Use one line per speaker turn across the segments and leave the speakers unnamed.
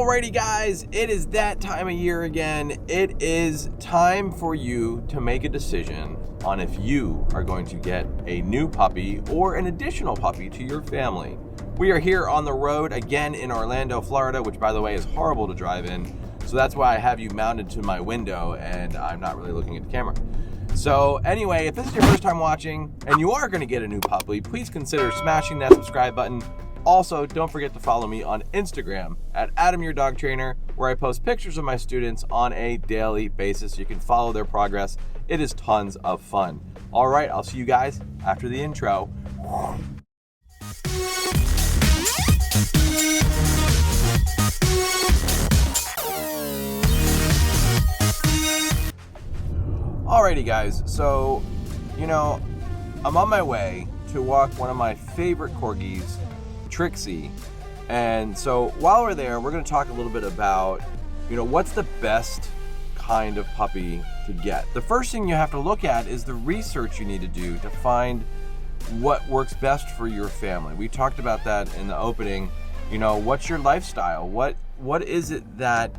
Alrighty guys, it is that time of year again. It is time for you to make a decision on if you are going to get a new puppy or an additional puppy to your family. We are here on the road again in Orlando, Florida, which by the way is horrible to drive in. So that's why I have you mounted to my window and I'm not really looking at the camera. So anyway, if this is your first time watching and you are going to get a new puppy, please consider smashing that subscribe button. Also, don't forget to follow me on Instagram at Adam Your Dog Trainer, where I post pictures of my students on a daily basis. You can follow their progress. It is tons of fun. All right, I'll see you guys after the intro. Alrighty guys, so, I'm on my way to walk one of my favorite corgis, Trixie. And so while we're there, we're going to talk a little bit about, what's the best kind of puppy to get. The first thing you have to look at is the research you need to do to find what works best for your family. We talked about that in the opening. What's your lifestyle? What is it that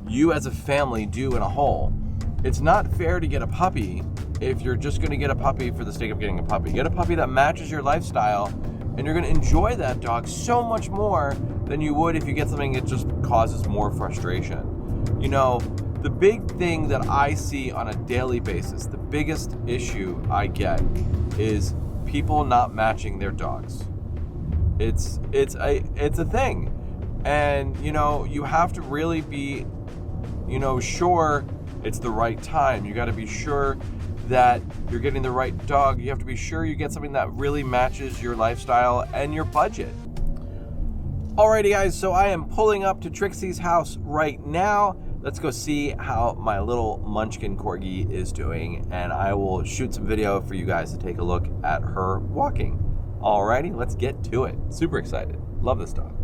you as a family do in a whole? It's not fair to get a puppy if you're just going to get a puppy for the sake of getting a puppy. Get a puppy that matches your lifestyle, and you're going to enjoy that dog so much more than you would if you get something that just causes more frustration. The big thing that I see on a daily basis, the biggest issue I get is people not matching their dogs. It's a thing. And you have to really be sure it's the right time. You got to be sure that you're getting the right dog. You have to be sure you get something that really matches your lifestyle and your budget. Alrighty guys, so I am pulling up to Trixie's house right now. Let's go see how my little munchkin corgi is doing, and I will shoot some video for you guys to take a look at her walking. Alrighty, let's get to it. Super excited. Love this dog.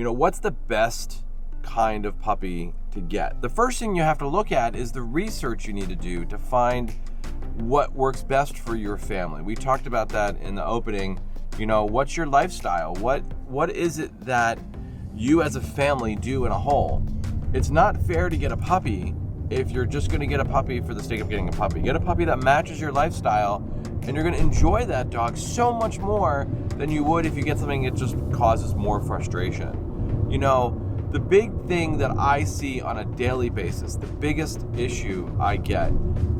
What's the best kind of puppy to get? The first thing you have to look at is the research you need to do to find what works best for your family. We talked about that in the opening. What's your lifestyle? What is it that you as a family do in a whole? It's not fair to get a puppy if you're just going to get a puppy for the sake of getting a puppy. Get a puppy that matches your lifestyle, and you're going to enjoy that dog so much more than you would if you get something that just causes more frustration. The the big thing that I see on a daily basis, the biggest issue I get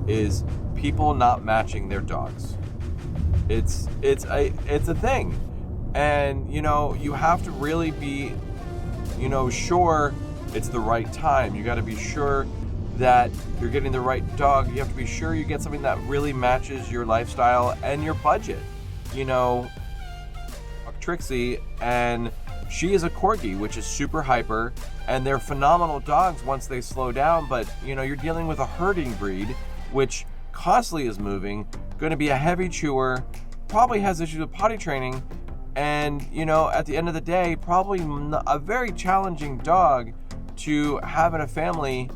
is people not matching their dogs. It's a thing. And, you know, you have to really be, you know, sure it's the right time. You got to be sure that you're getting the right dog. You have to be sure you get something that really matches your lifestyle and your budget. You know, Trixie, and she is a corgi, which is super hyper, and they're phenomenal dogs once they slow down, but, you know, you're dealing with a herding breed, which constantly is moving, going to be a heavy chewer, probably has issues with potty training, and, you know, at the end of the day, probably a very challenging dog to have in a family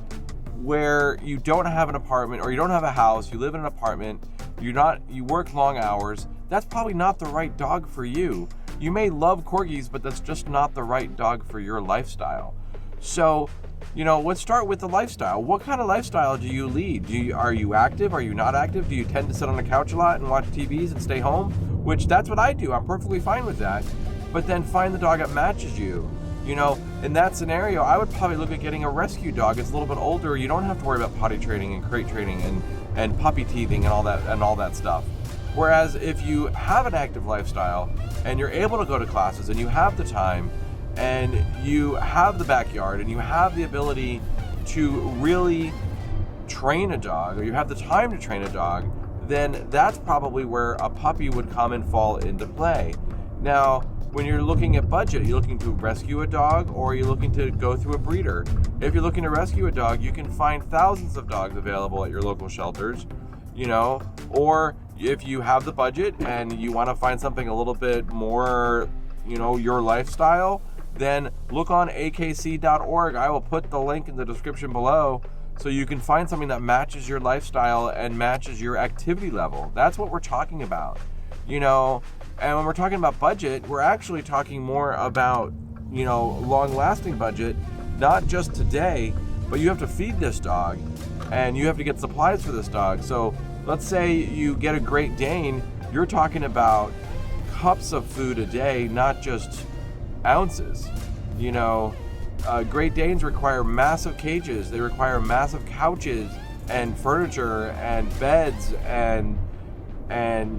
where you don't have an apartment, or you don't have a house, you live in an apartment, you work long hours. That's probably not the right dog for you. You may love corgis, but that's just not the right dog for your lifestyle. So, you know, let's start with the lifestyle. What kind of lifestyle do you lead? Are you active? Are you not active? Do you tend to sit on the couch a lot and watch TVs and stay home? Which, that's what I do. I'm perfectly fine with that. But then find the dog that matches you. You know, in that scenario, I would probably look at getting a rescue dog. It's a little bit older. You don't have to worry about potty training and crate training and puppy teething and all that stuff. Whereas if you have an active lifestyle and you're able to go to classes and you have the time and you have the backyard and you have the ability to really train a dog, or you have the time to train a dog, then that's probably where a puppy would come and fall into play. Now, when you're looking at budget, you're looking to rescue a dog, or you're looking to go through a breeder. If you're looking to rescue a dog, you can find thousands of dogs available at your local shelters, you know, or if you have the budget and you want to find something a little bit more, you know, your lifestyle, then look on akc.org. I will put the link in the description below so you can find something that matches your lifestyle and matches your activity level. That's what we're talking about, you know. And when we're talking about budget, we're actually talking more about, you know, long-lasting budget, not just today, but you have to feed this dog and you have to get supplies for this dog. So let's say you get a Great Dane, you're talking about cups of food a day, not just ounces. You know, Great Danes require massive cages. They require massive couches and furniture and beds and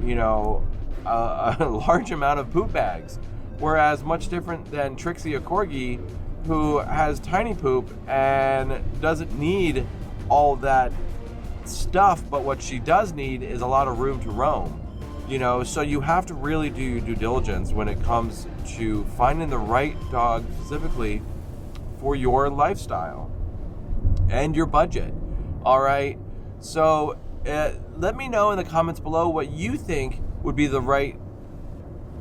you know, a large amount of poop bags. Whereas much different than Trixie, a corgi, who has tiny poop and doesn't need all that stuff, but what she does need is a lot of room to roam. You know, so you have to really do your due diligence when it comes to finding the right dog specifically for your lifestyle and your budget. All right, so let me know in the comments below what you think would be the right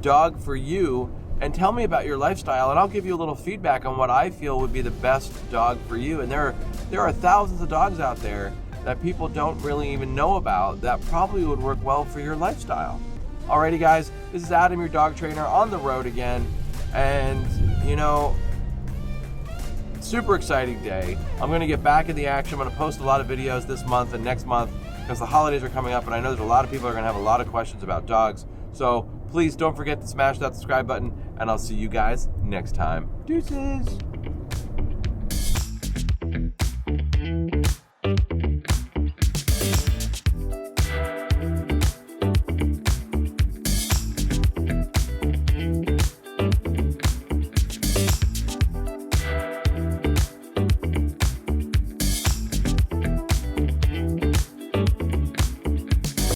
dog for you, and tell me about your lifestyle, and I'll give you a little feedback on what I feel would be the best dog for you. And there are thousands of dogs out there that people don't really even know about that probably would work well for your lifestyle. Alrighty guys, this is Adam, your dog trainer, on the road again, and you know, super exciting day. I'm going to get back in the action. I'm going to post a lot of videos this month and next month because the holidays are coming up, and I know there's a lot of people who are going to have a lot of questions about dogs. So please don't forget to smash that subscribe button, and I'll see you guys next time. Deuces!